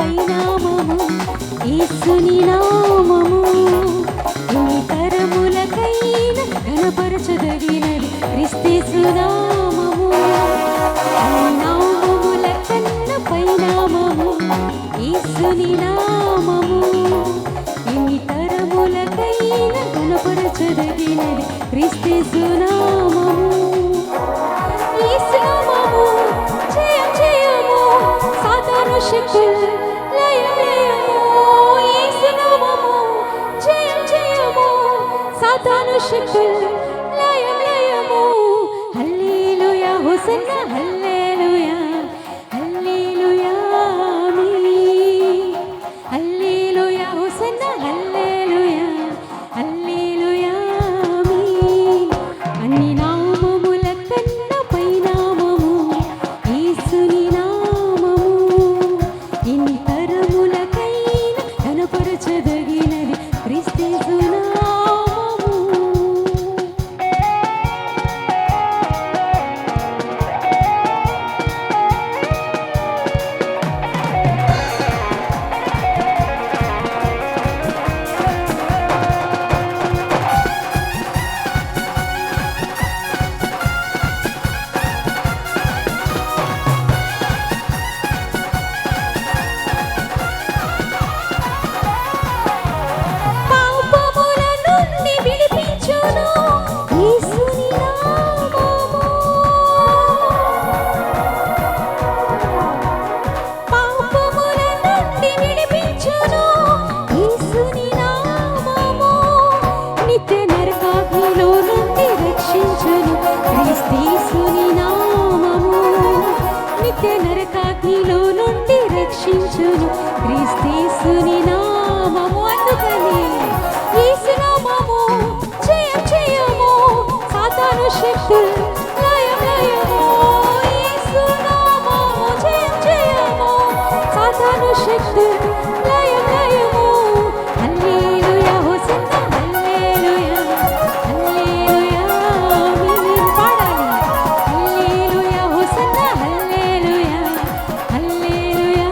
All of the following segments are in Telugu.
పైనామము యేసుని నామము ఎన్ని తరములకైనా ఘనపరచదగినది క్రీస్తు నామము నామముల కన్న పైనామము యేసుని నామము ఎన్ని తరములకైనా ఘనపరచదగినది క్రీస్తు నామము యేసు నామము జయం జయము సాతాను శక్తులు లయం లయము యేసు నామము జయం జయము సాతాను శక్తులు లయం లయము హల్లెలూయా హోసన్నా హల్లెలూయా హల్లెలూయా ఆమేన్ హల్లెలూయా హోసన్నా హల్లెలూయా హల్లెలూయా ఆమేన్ అన్ని నామముల కన్న పైనామము యేసుని నామము ఎన్ని తరములకైనా ఘనపరచదగినది క్రీస్తు నామము పాపముల నుండి విడిపించును యేసుని నామము పాపముల నుండి విడిపించును యేసుని నామము నిత్య నరకాగ్నిలో నుండి రక్షించును క్రీస్తుని నామము నిత్య నరకాగ్నిలో నుండి రక్షించును క్రీస్తుని నామము అందుకని యేసు నామము జయం జయము సాతాను శక్తులు లయం లయము యేసు నామము జయం జయము సాతాను శక్తులు లయం లయము హల్లెలూయా హోసన్నా హల్లెలూయా హల్లెలూయా ఆమేన్ పాడాలి హల్లెలూయా హోసన్నా హల్లెలూయా హల్లెలూయా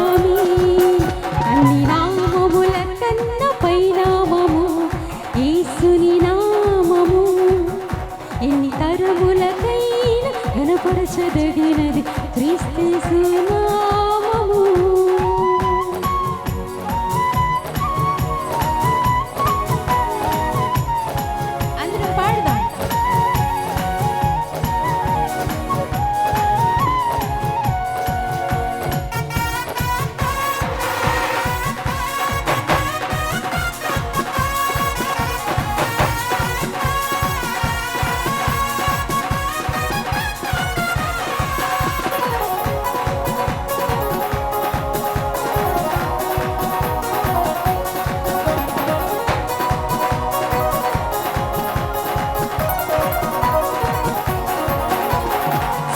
ఆమేన్ అన్ని నామముల కన్న పైనామము యేసుని నామము ఎన్ని తరములకైనా ఘనపరచదగినది క్రీస్తు నామము అందరం పాడదాం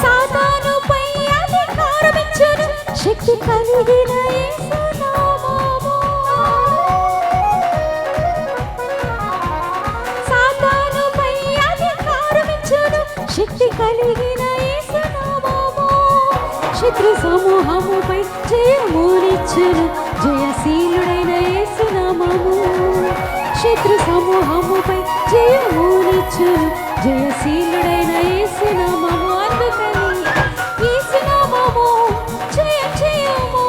సాతానుపై అధికారమిచ్చును శక్తి కలిగిన యేసు నామము సాతానుపై అధికారమిచ్చును శక్తి కలిగిన యేసు నామము శత్రు సమూహముపై జయమునిచ్చును జయశీలుడైన యేసు నామము శత్రు సమూహముపై జయమునిచ్చును జయశీలుడైన యేసు నామము అందుకని యేసు నామము జయం జయము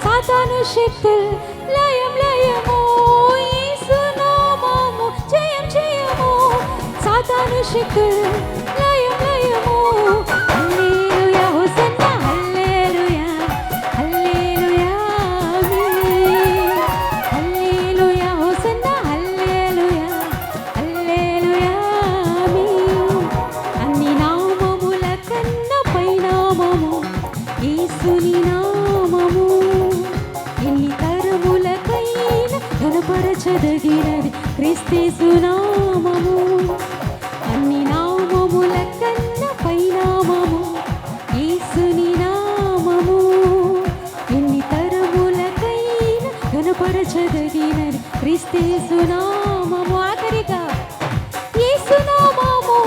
సాతాను శక్తులు లయం లయము యేసు నామము జయం జయము సాతాను శక్తులు లయం లయము హల్లెలూయా హోసన్నా హల్లెలూయా హల్లెలూయా ఆమేన్ హల్లెలూయా హోసన్నా హల్లెలూయా హల్లెలూయా ఆమేన్ అన్ని నామముల కన్న పైనామము యేసుని నామము ఎన్ని తరములకైనా ఘనపరచదగినది క్రీస్తు నామము అన్ని నామముల కన్న పైనామము యేసుని నామము ఎన్ని తరములకైనా ఘనపరచదగినది క్రీస్తు నామము ఆఖరిగా యేసు నామము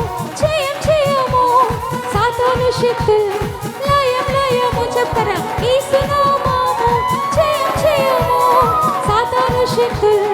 జయం జయము సాతాను శక్తులు లయం లయము చెప్తారా యేసు నామము జయం శక్తులు